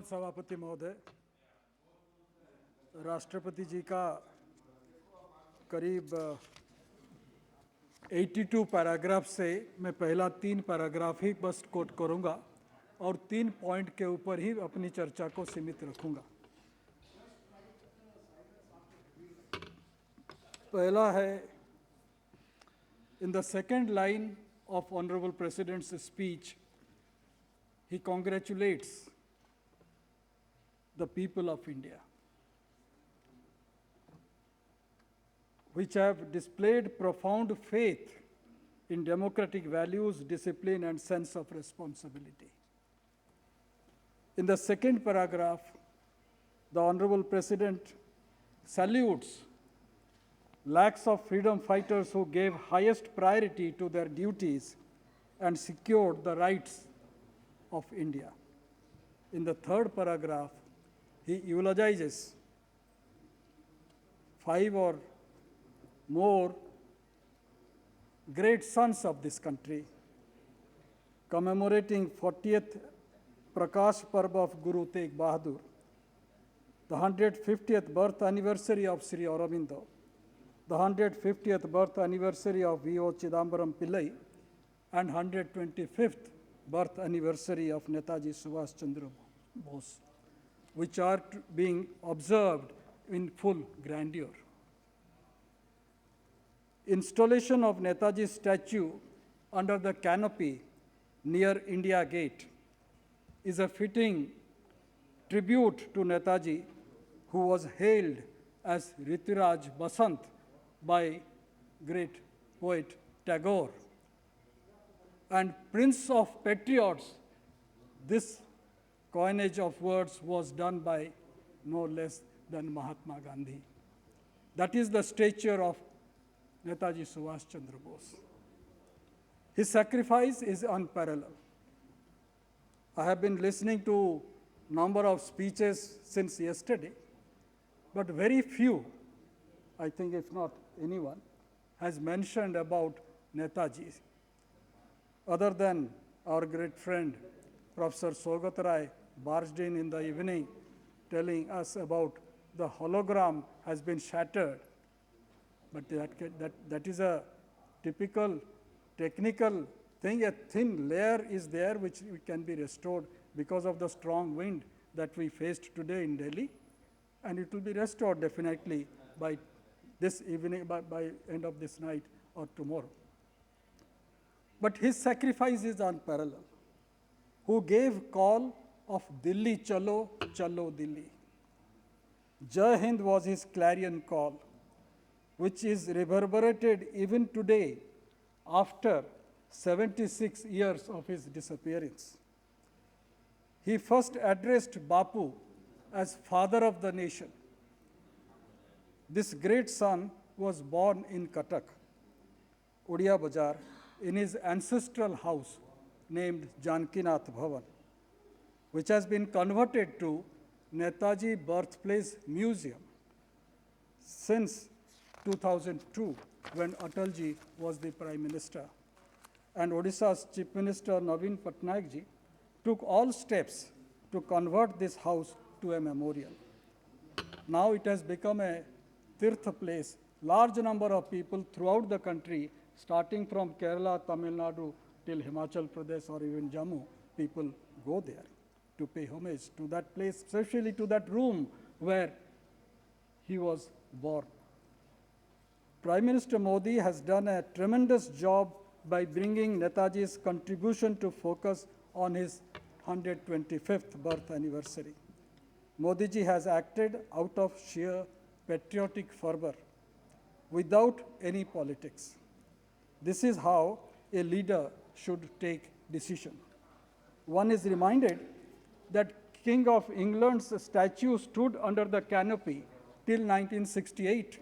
धन्यवाद सभापति महोदय। राष्ट्रपति जी का करीब 82 पैराग्राफ से मैं पहला 3 पैराग्राफ ही बस कोट करूंगा और 3 पॉइंट के ऊपर ही अपनी चर्चा को सीमित रखूंगा। पहला है, in the second line of Honorable President's speech, he congratulates the people of India, which have displayed profound faith in democratic values, discipline, and sense of responsibility. In the second paragraph, the Honorable President salutes lakhs of freedom fighters who gave highest priority to their duties and secured the rights of India. In the third paragraph, he eulogizes 5 or more great sons of this country, commemorating 40th Prakash Parv of Guru Tegh Bahadur, the 150th birth anniversary of Sri Aurobindo, the 150th birth anniversary of V.O. Chidambaram Pillai, and 125th birth anniversary of Netaji Subhash Chandra Bose, which are being observed in full grandeur. Installation of Netaji's statue under the canopy near India Gate is a fitting tribute to Netaji, who was hailed as Rituraj Basant by great poet Tagore. And Prince of Patriots, this coinage of words was done by no less than Mahatma Gandhi. That is the stature of Netaji Subhash Chandra Bose. His sacrifice is unparalleled. I have been listening to a number of speeches since yesterday, but very few, I think if not anyone, has mentioned about Netaji, other than our great friend, Professor Sogat Rai, barged in the evening telling us about the hologram has been shattered. But that is a typical technical thing. A thin layer is there which can be restored because of the strong wind that we faced today in Delhi, and it will be restored definitely by this evening, by end of this night or tomorrow. But his sacrifice is unparalleled. Who gave call of Dilli Chalo, Chalo Dilli. Jai Hind was his clarion call, which is reverberated even today after 76 years of his disappearance. He first addressed Bapu as father of the nation. This great son was born in Cuttack, Odia Bazar, in his ancestral house named Jankinath Bhavan, which has been converted to Netaji Birthplace Museum since 2002, when Atalji was the Prime Minister. And Odisha's Chief Minister Naveen Patnaik ji took all steps to convert this house to a memorial. Now it has become a Tirtha place. Large number of people throughout the country, starting from Kerala, Tamil Nadu till Himachal Pradesh or even Jammu, people go there to pay homage to that place, especially to that room where he was born. Prime Minister Modi has done a tremendous job by bringing Netaji's contribution to focus on his 125th birth anniversary. Modi ji has acted out of sheer patriotic fervor, without any politics. This is how a leader should take decision. One is reminded that King of England's statue stood under the canopy till 1968,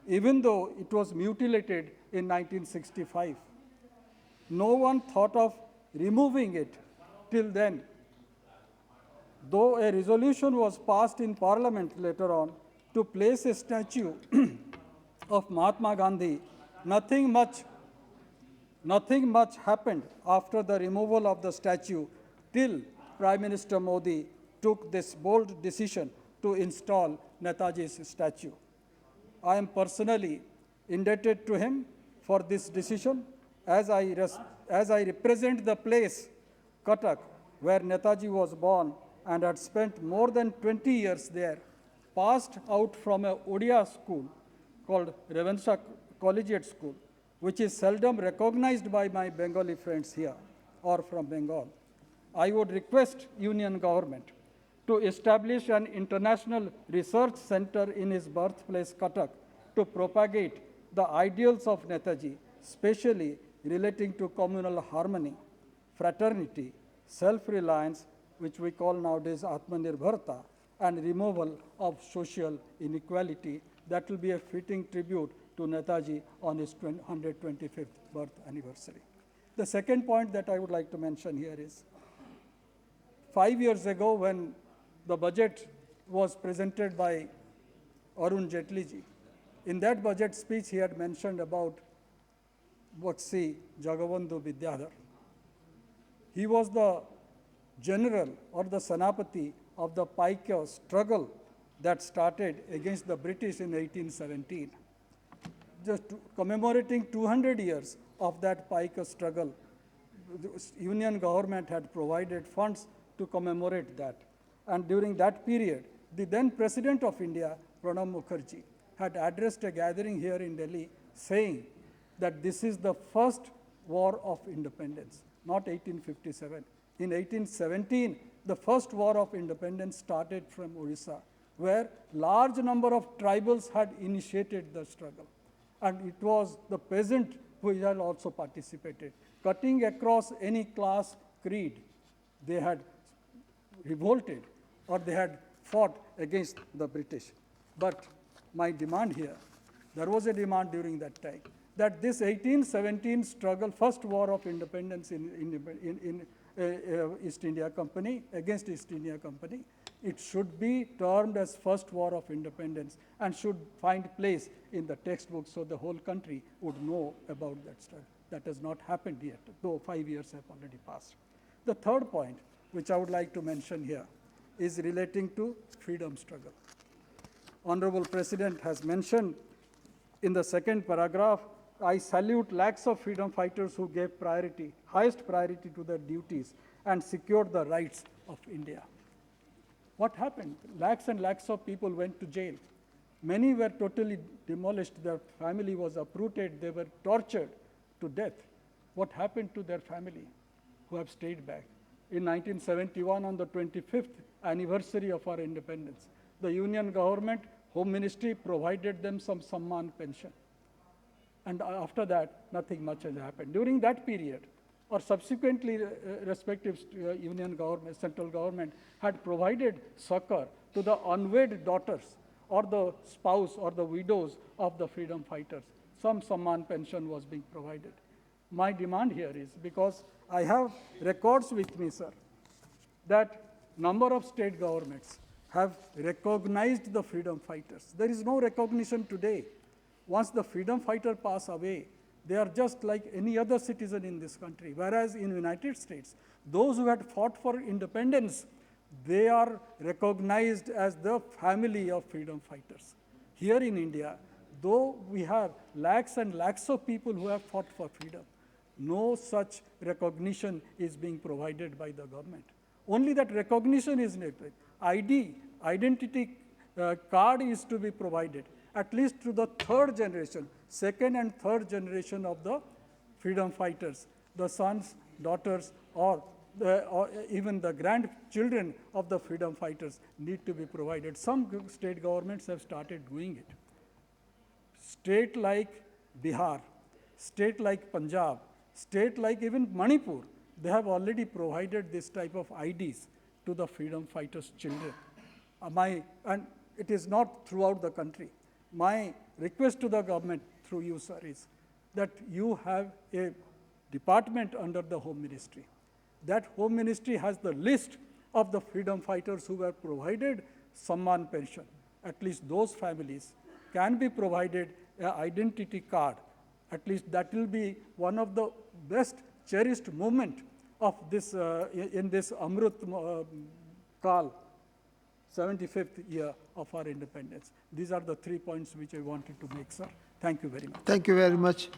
even though it was mutilated in 1965. No one thought of removing it till then. Though a resolution was passed in Parliament later on to place a statue of Mahatma Gandhi, nothing much happened after the removal of the statue till Prime Minister Modi took this bold decision to install Netaji's statue. I am personally indebted to him for this decision as I represent the place, Cuttack, where Netaji was born and had spent more than 20 years there, passed out from a Odia school called Ravenshaw Collegiate School, which is seldom recognized by my Bengali friends here or from Bengal. I would request Union government to establish an international research center in his birthplace, Cuttack, to propagate the ideals of Netaji, especially relating to communal harmony, fraternity, self-reliance, which we call nowadays Atmanirbharta, and removal of social inequality. That will be a fitting tribute to Netaji on his 125th birth anniversary. The second point that I would like to mention here is 5 years ago, when the budget was presented by Arun Jaitley ji, in that budget speech he had mentioned about Bakshi Jagabandhu Vidyadhar. He was the general or the Senapati of the Paikya struggle that started against the British in 1817. Just commemorating 200 years of that Paikya struggle, the Union government had provided funds to commemorate that. And during that period, the then President of India, Pranab Mukherjee, had addressed a gathering here in Delhi saying that this is the first war of independence, not 1857. In 1817, the first war of independence started from Orissa, where large number of tribals had initiated the struggle. And it was the peasant who had also participated. Cutting across any class creed, they had revolted or they had fought against the British. But my demand here, there was a demand during that time, that this 1817 struggle, first war of independence in East India Company, against East India Company, it should be termed as first war of independence and should find place in the textbook so the whole country would know about that struggle. That has not happened yet, though 5 years have already passed. The third point, which I would like to mention here, is relating to freedom struggle. Honorable President has mentioned in the second paragraph, I salute lakhs of freedom fighters who gave priority, highest priority to their duties and secured the rights of India. What happened? Lakhs and lakhs of people went to jail. Many were totally demolished. Their family was uprooted. They were tortured to death. What happened to their family who have stayed back? In 1971, on the 25th anniversary of our independence, the Union government, Home Ministry provided them some Samman pension. And after that, nothing much has happened. During that period, or subsequently, respective Union government, central government had provided succor to the unwed daughters or the spouse or the widows of the freedom fighters. Some Samman pension was being provided. My demand here is, because I have records with me, sir, that number of state governments have recognized the freedom fighters. There is no recognition today. Once the freedom fighter pass away, they are just like any other citizen in this country. Whereas in the United States, those who had fought for independence, they are recognized as the family of freedom fighters. Here in India, though we have lakhs and lakhs of people who have fought for freedom, no such recognition is being provided by the government. Only that recognition is needed. Identity card is to be provided, at least to the third generation, second and third generation of the freedom fighters, the sons, daughters, or even the grandchildren of the freedom fighters need to be provided. Some state governments have started doing it. State like Bihar, state like Punjab, state like even Manipur, they have already provided this type of IDs to the freedom fighters' children. And it is not throughout the country. My request to the government through you, sir, is that you have a department under the Home Ministry. That Home Ministry has the list of the freedom fighters who were provided Samman pension. At least those families can be provided an identity card. At least that will be one of the best cherished moment of this, in this Amrut Kal 75th year of our independence. These are the 3 points which I wanted to make, sir. Thank you very much. Thank you very much.